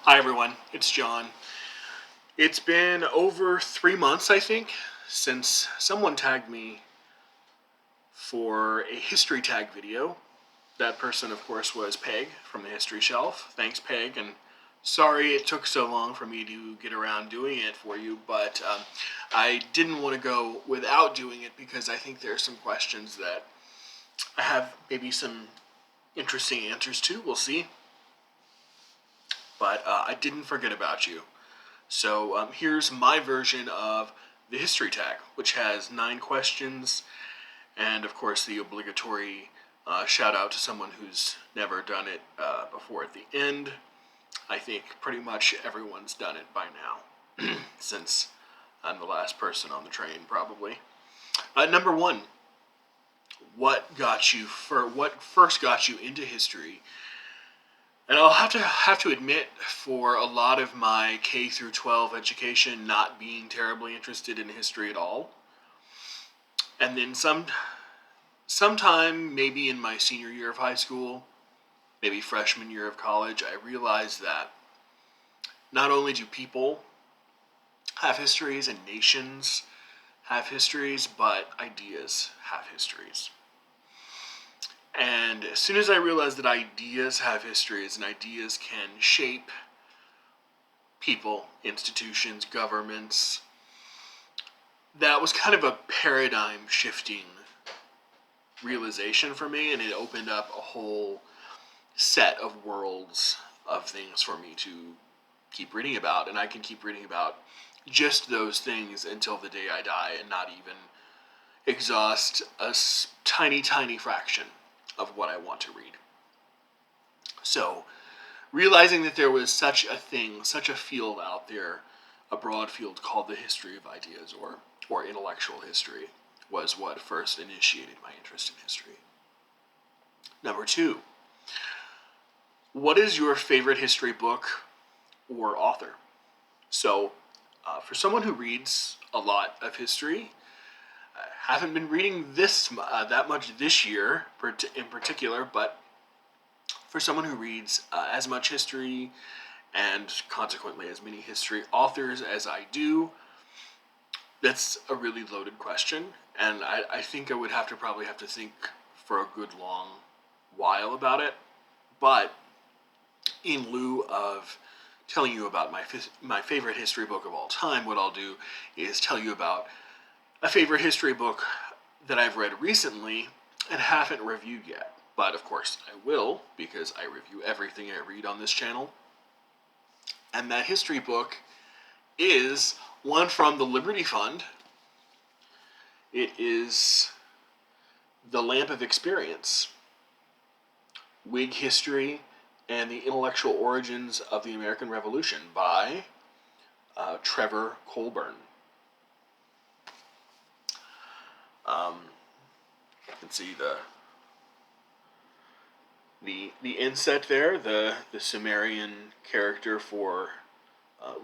Hi everyone, it's John. It's been over 3 months, I think, since someone tagged me for a history tag video. That person, of course, was Peg from the History Shelf. Thanks, Peg, and sorry it took so long for me to get around doing it for you, but I didn't want to go without doing it because I think there are some questions that I have maybe some interesting answers to. We'll see. But I didn't forget about you. So here's my version of the history tag, which has 9 questions, and of course the obligatory shout out to someone who's never done it before at the end. I think pretty much everyone's done it by now, since I'm the last person on the train, probably. Number 1, what first got you into history? And I'll have to admit, for a lot of my K through 12 education, not being terribly interested in history at all. And then sometime maybe in my senior year of high school, maybe freshman year of college, I realized that not only do people have histories and nations have histories, but ideas have histories. And as soon as I realized that ideas have histories and ideas can shape people, institutions, governments, that was kind of a paradigm shifting realization for me, and it opened up a whole set of worlds of things for me to keep reading about. And I can keep reading about just those things until the day I die and not even exhaust a tiny, tiny fraction of what I want to read. So, realizing that there was such a thing, such a field out there, a broad field called the history of ideas or intellectual history, was what first initiated my interest in history. Number 2, what is your favorite history book or author? So, for someone who reads a lot of history, I haven't been reading that much this year in particular, but for someone who reads as much history and consequently as many history authors as I do, that's a really loaded question, and I think I would probably have to think for a good long while about it. But in lieu of telling you about my favorite history book of all time, what I'll do is tell you about a favorite history book that I've read recently and haven't reviewed yet. But of course I will, because I review everything I read on this channel. And that history book is one from the Liberty Fund. It is The Lamp of Experience: Whig History and the Intellectual Origins of the American Revolution by Trevor Colburn. You can see the inset there, the Sumerian character for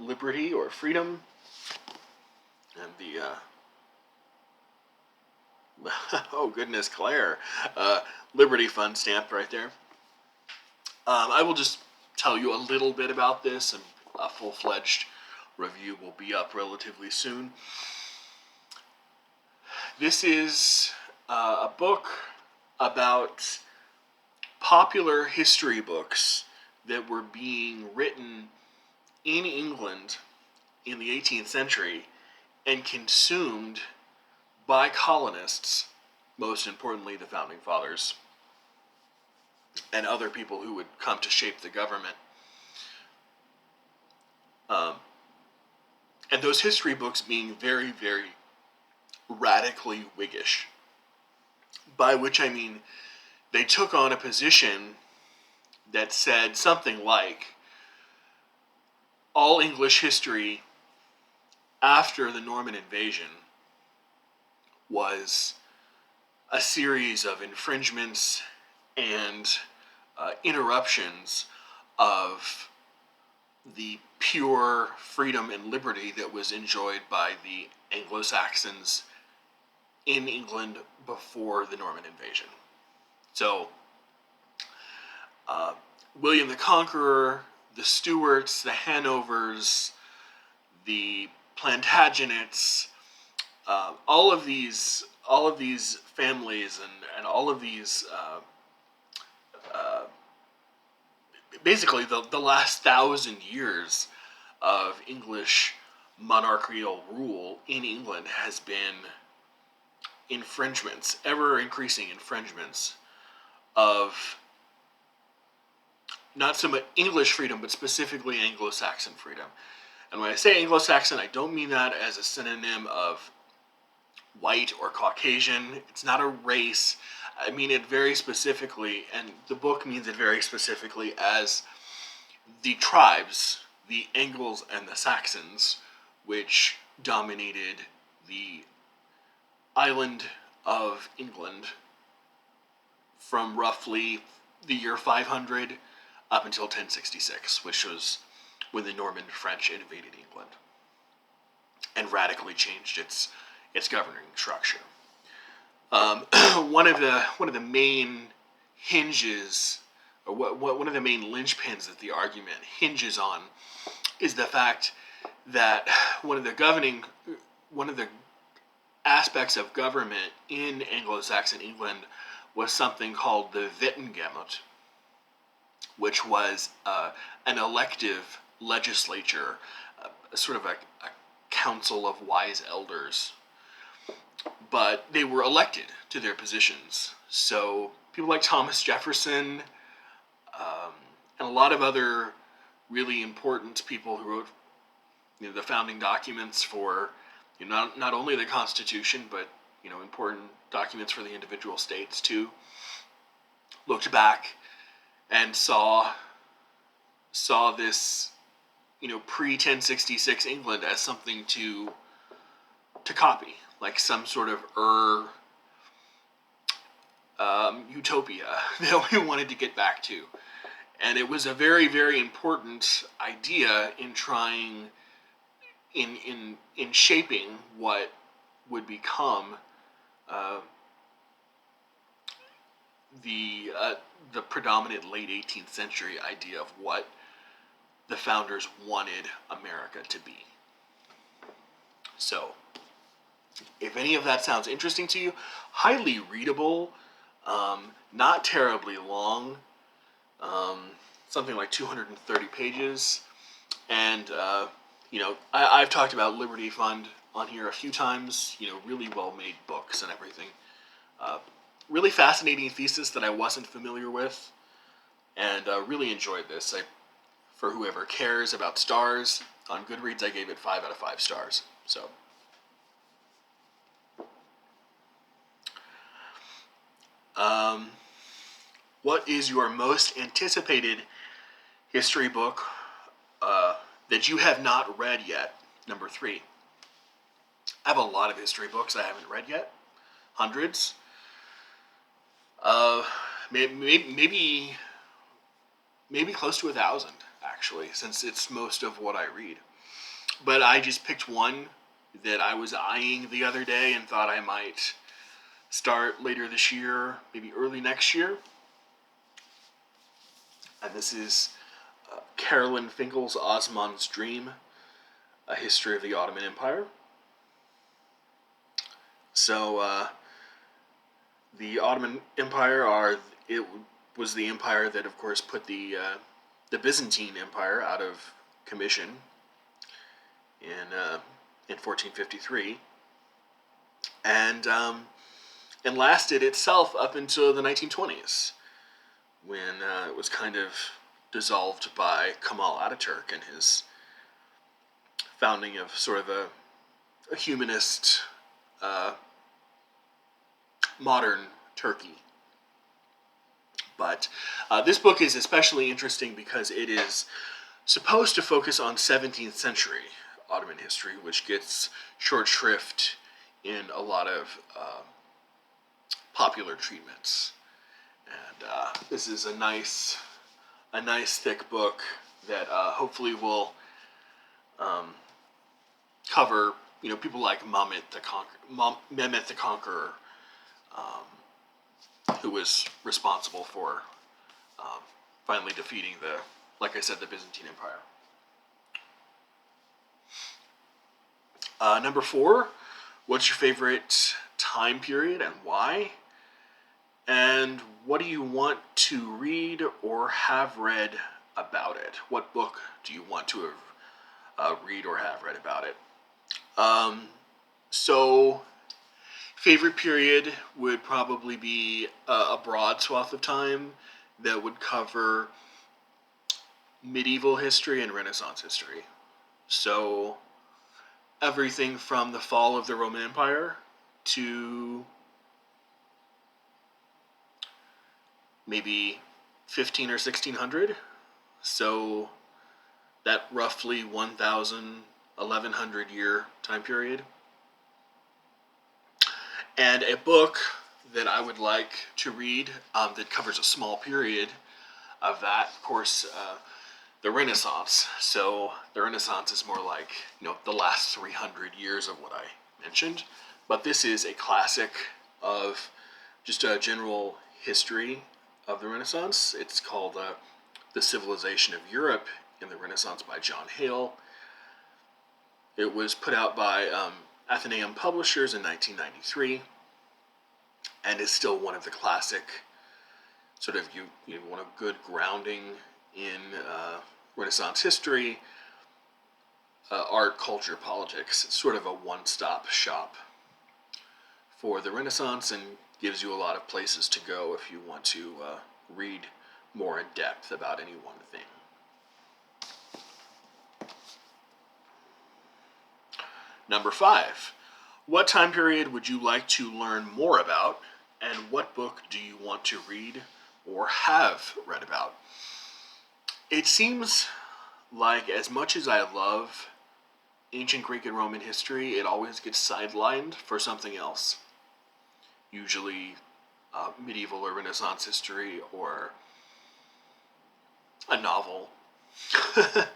liberty or freedom, and the oh goodness, Claire, Liberty Fund stamped right there. I will just tell you a little bit about this, and a full-fledged review will be up relatively soon. This is a book about popular history books that were being written in England in the 18th century and consumed by colonists, most importantly the Founding Fathers and other people who would come to shape the government. And those history books being very, very radically Whiggish, by which I mean they took on a position that said something like all English history after the Norman invasion was a series of infringements and interruptions of the pure freedom and liberty that was enjoyed by the Anglo-Saxons in England before the Norman invasion. So, William the Conqueror, the Stuarts, the Hanovers, the Plantagenets, all of these families and all of these basically the last 1,000 years of English monarchical rule in England has been infringements, ever increasing infringements of not so much English freedom, but specifically Anglo-Saxon freedom. And when I say Anglo-Saxon, I don't mean that as a synonym of white or Caucasian. It's not a race. I mean it very specifically, and the book means it very specifically as the tribes, the Angles and the Saxons, which dominated the island of England from roughly the year 500 up until 1066, which was when the Norman French invaded England and radically changed its governing structure. One of the main hinges, or one of the main linchpins that the argument hinges on, is the fact that one of the aspects of government in Anglo-Saxon England was something called the Wittengemot, which was an elective legislature, sort of a council of wise elders. But they were elected to their positions. So people like Thomas Jefferson and a lot of other really important people who wrote the founding documents for not only the Constitution, but important documents for the individual states too, looked back and saw this pre-1066 England as something to copy, like some sort of utopia that we wanted to get back to. And it was a very, very important idea in trying, in shaping what would become the predominant late 18th century idea of what the founders wanted America to be. So, if any of that sounds interesting to you, highly readable, not terribly long, something like 230 pages, and I've talked about Liberty Fund on here a few times. Really well-made books and everything. Really fascinating thesis that I wasn't familiar with, and really enjoyed this. For whoever cares about stars, on Goodreads I gave it 5 out of 5 stars. So. What is your most anticipated history book that you have not read yet? Number 3. I have a lot of history books I haven't read yet. Hundreds. Maybe close to 1,000, actually, since it's most of what I read. But I just picked one that I was eyeing the other day and thought I might start later this year, maybe early next year. And this is Carolyn Finkel's Osman's Dream, A History of the Ottoman Empire. So, the Ottoman Empire was the empire that, of course, put the Byzantine Empire out of commission in 1453, and lasted itself up until the 1920s, when it was kind of dissolved by Kemal Ataturk and his founding of sort of a humanist modern Turkey. But this book is especially interesting because it is supposed to focus on 17th century Ottoman history, which gets short shrift in a lot of popular treatments. And this is a nice thick book that hopefully will cover people like Mehmet the Conqueror, who was responsible for finally defeating the like I said, the Byzantine Empire. Number 4, what's your favorite time period and why? And what do you want to read or have read about it? What book do you want to read or have read about it? So, favorite period would probably be a broad swath of time that would cover medieval history and Renaissance history. So, everything from the fall of the Roman Empire to maybe 15 or 1600. So that roughly 1000, 1100 year time period. And a book that I would like to read that covers a small period of that, of course, the Renaissance. So the Renaissance is more like, the last 300 years of what I mentioned. But this is a classic of just a general history of the Renaissance. It's called The Civilization of Europe in the Renaissance by John Hale. It was put out by Athenaeum Publishers in 1993 and is still one of the classic, sort of, you want a good grounding in Renaissance history, art, culture, politics. It's sort of a one-stop shop for the Renaissance and gives you a lot of places to go if you want to read more in depth about any one thing. Number 5, what time period would you like to learn more about, and what book do you want to read or have read about? It seems like as much as I love ancient Greek and Roman history, it always gets sidelined for something else. Usually medieval or Renaissance history or a novel. I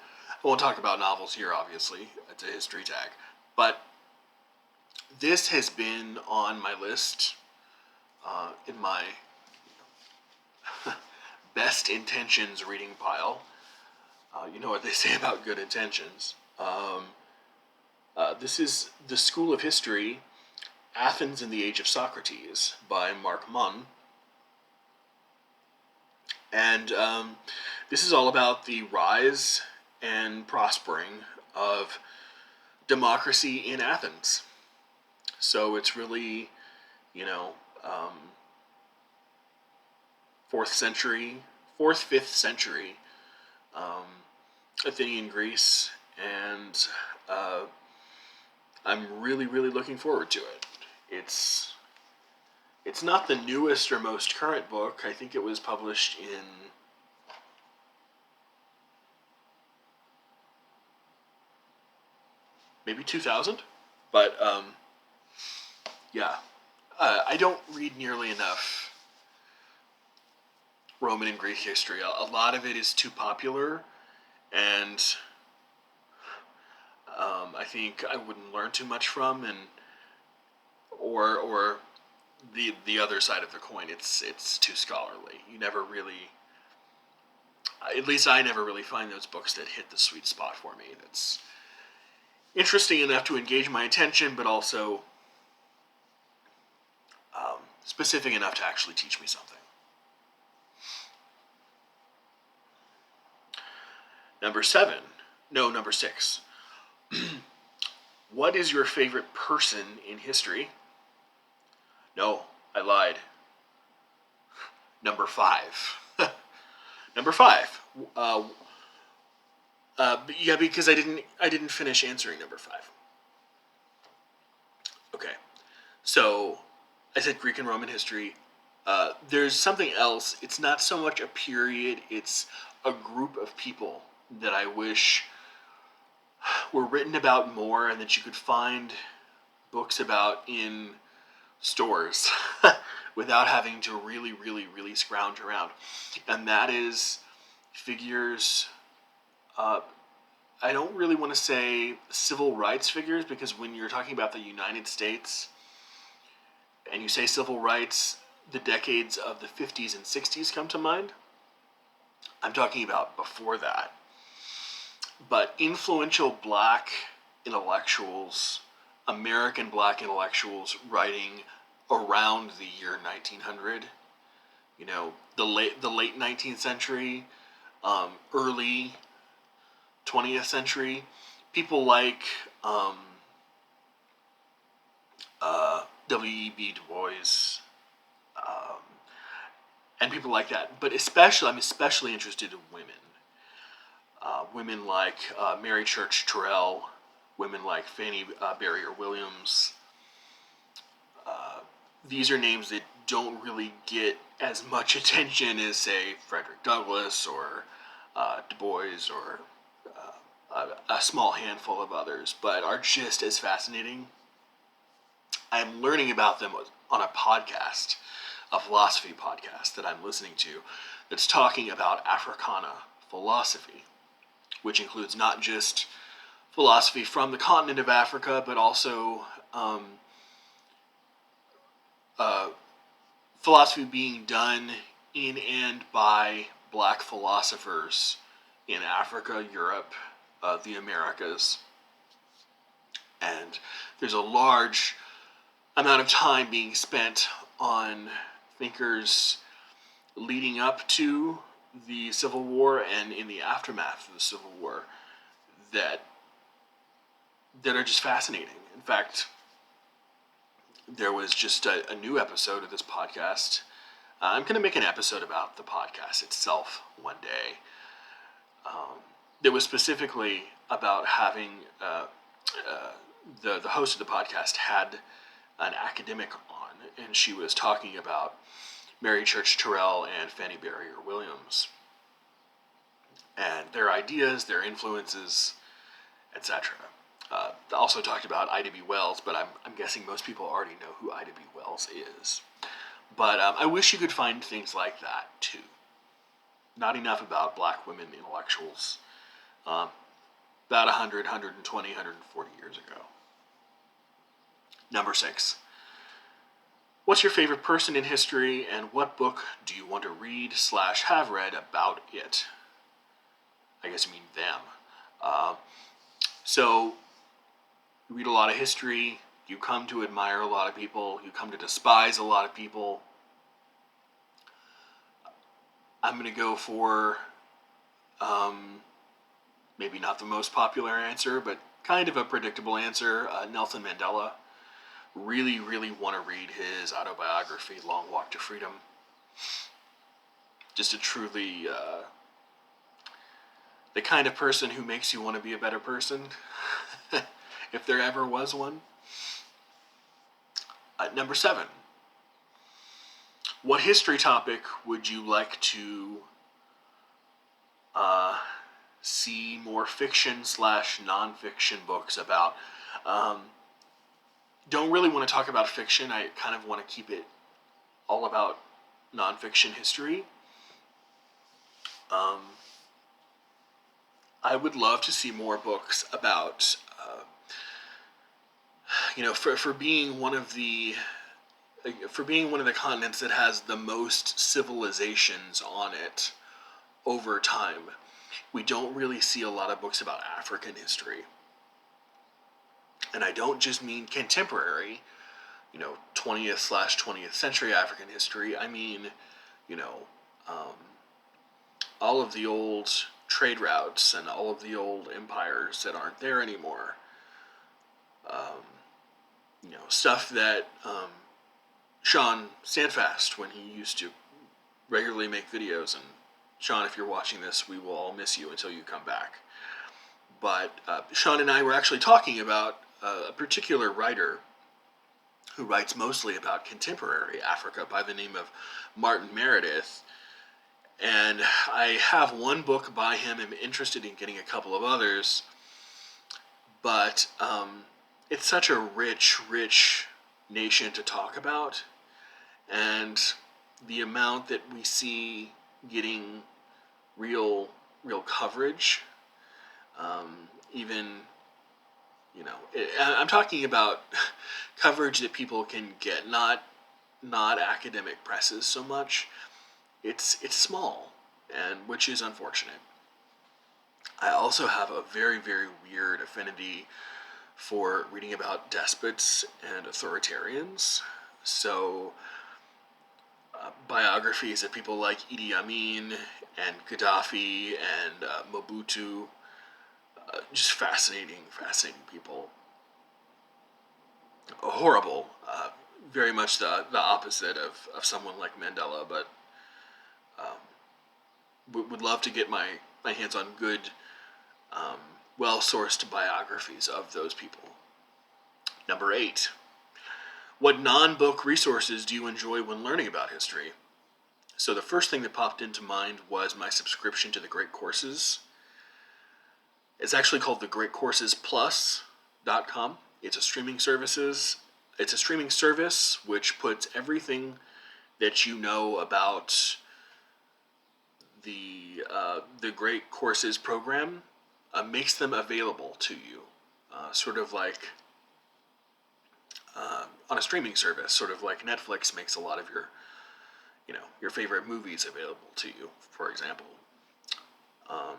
won't talk about novels here, obviously. It's a history tag. But this has been on my list in my best intentions reading pile. You know what they say about good intentions. This is The School of History, Athens in the Age of Socrates by Mark Munn. And this is all about the rise and prospering of democracy in Athens. So it's really, 4th, 5th century Athenian Greece, and I'm really, really looking forward to it. It's not the newest or most current book. I think it was published in maybe 2000, but yeah. I don't read nearly enough Roman and Greek history. A lot of it is too popular, and I think I wouldn't learn too much from, and or the other side of the coin, it's too scholarly. You never really, at least I never really find those books that hit the sweet spot for me. That's interesting enough to engage my attention, but also specific enough to actually teach me something. Number 6. What is your favorite person in history? No, I lied. Number 5. Number 5. Yeah, because I didn't finish answering number 5. Okay, so I said Greek and Roman history. There's something else. It's not so much a period. It's a group of people that I wish were written about more and that you could find books about in stores without having to really, really, really scrounge around. And that is figures, I don't really want to say civil rights figures, because when you're talking about the United States and you say civil rights, the decades of the 50s and 60s come to mind. I'm talking about before that. But influential black intellectuals, American black intellectuals writing around the year 1900, the late 19th century, early 20th century, people like W.E.B. Du Bois, um, and people like that. But I'm especially interested in women. Women like Mary Church Terrell, women like Fanny Barrier Williams. These are names that don't really get as much attention as, say, Frederick Douglass or Du Bois or a small handful of others, but are just as fascinating. I'm learning about them on a podcast, a philosophy podcast that I'm listening to, that's talking about Africana philosophy, which includes not just philosophy from the continent of Africa, but also uh, philosophy being done in and by black philosophers in Africa, Europe, the Americas. And there's a large amount of time being spent on thinkers leading up to the Civil War and in the aftermath of the Civil War that are just fascinating. In fact, there was just a new episode of this podcast. I'm going to make an episode about the podcast itself one day. That was specifically about having the host of the podcast had an academic on, and she was talking about Mary Church Terrell and Fanny Barrier Williams and their ideas, their influences, etc. Also talked about Ida B. Wells, but I'm guessing most people already know who Ida B. Wells is. But I wish you could find things like that too. Not enough about black women intellectuals about 100, 120, 140 years ago. Number 6. What's your favorite person in history, and what book do you want to read / have read about it? I guess you mean them. So, you read a lot of history, you come to admire a lot of people, you come to despise a lot of people. I'm going to go for maybe not the most popular answer, but kind of a predictable answer, Nelson Mandela. Really, really want to read his autobiography, Long Walk to Freedom. Just a truly, the kind of person who makes you want to be a better person, if there ever was one. Number 7. What history topic would you like to see more fiction / nonfiction books about? Don't really want to talk about fiction. I kind of want to keep it all about nonfiction history. I would love to see more books about, for being one of the continents that has the most civilizations on it over time. We don't really see a lot of books about African history. And I don't just mean contemporary, 20th / 20th century African history. I mean, all of the old trade routes and all of the old empires that aren't there anymore. Stuff that Sean Standfast, when he used to regularly make videos, and Sean, if you're watching this, we will all miss you until you come back. But Sean and I were actually talking about a particular writer who writes mostly about contemporary Africa by the name of Martin Meredith. And I have one book by him. I'm interested in getting a couple of others. But it's such a rich, rich nation to talk about. And the amount that we see getting real coverage, even, I'm talking about coverage that people can get, not academic presses so much. It's small. and which is unfortunate. I also have a very, very weird affinity for reading about despots and authoritarians. So, biographies of people like Idi Amin and Gaddafi and Mobutu, just fascinating people. Horrible, very much the opposite of someone like Mandela, but would love to get my hands on good, um, well sourced biographies of those people. Number 8. What non book resources do you enjoy when learning about history? So, the first thing that popped into mind was my subscription to the Great Courses. It's actually called the GreatCoursesPlus.com. It's a streaming services. It's a streaming service which puts everything that you know about the Great Courses program, makes them available to you, sort of like on a streaming service, sort of like Netflix makes a lot of your favorite movies available to you, for example. Um,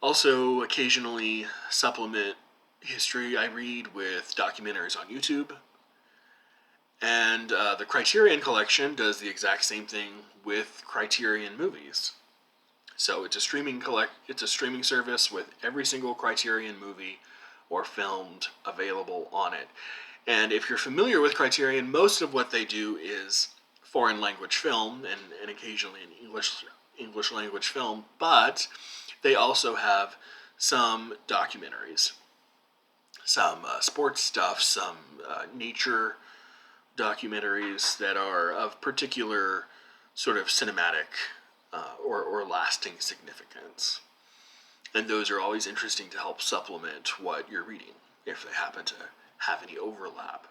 Also, occasionally supplement history I read with documentaries on YouTube. And the Criterion Collection does the exact same thing with Criterion movies. So it's a streaming service with every single Criterion movie or filmed available on it. And if you're familiar with Criterion, most of what they do is foreign language film and occasionally an English language film, but they also have some documentaries, some sports stuff, some nature documentaries that are of particular sort of cinematic or lasting significance. And those are always interesting to help supplement what you're reading, if they happen to have any overlap.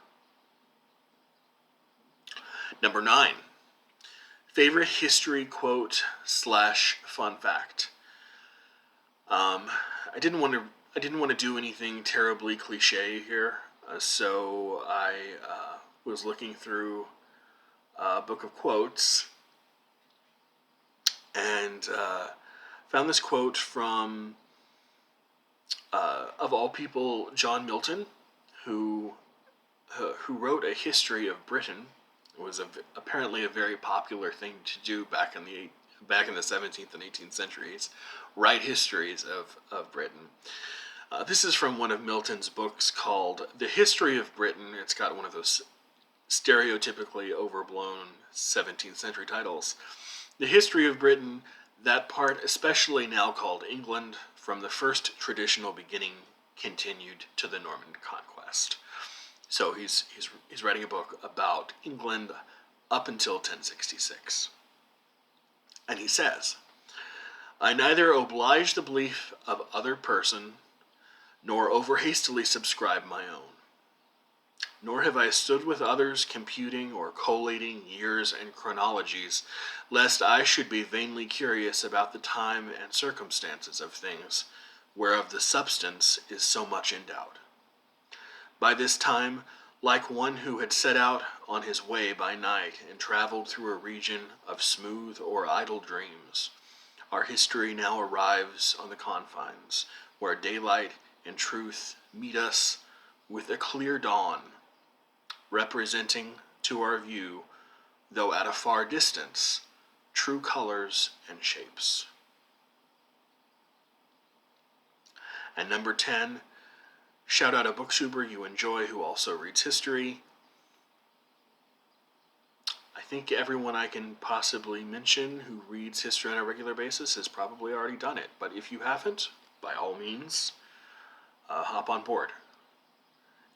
Number 9, favorite history quote / fun fact. I didn't want to do anything terribly cliche here, so I was looking through a book of quotes and found this quote from, of all people, John Milton, who wrote a history of Britain. It was apparently a very popular thing to do back in the 17th and 18th centuries, write histories of Britain. This is from one of Milton's books called The History of Britain. It's got one of those stereotypically overblown 17th century titles. The History of Britain, that part especially now called England, from the first traditional beginning continued to the Norman conquest. So he's writing a book about England up until 1066. And he says, I neither oblige the belief of other person, nor over hastily subscribe my own. Nor have I stood with others computing or collating years and chronologies, lest I should be vainly curious about the time and circumstances of things, whereof the substance is so much in doubt. By this time, like one who had set out on his way by night and traveled through a region of smooth or idle dreams, our history now arrives on the confines, where daylight and truth meet us with a clear dawn, representing to our view, though at a far distance, true colors and shapes. And number 10, shout out a booktuber you enjoy who also reads history. I think everyone I can possibly mention who reads history on a regular basis has probably already done it. But if you haven't, by all means, hop on board.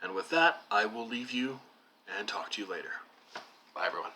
And with that, I will leave you and talk to you later. Bye, everyone.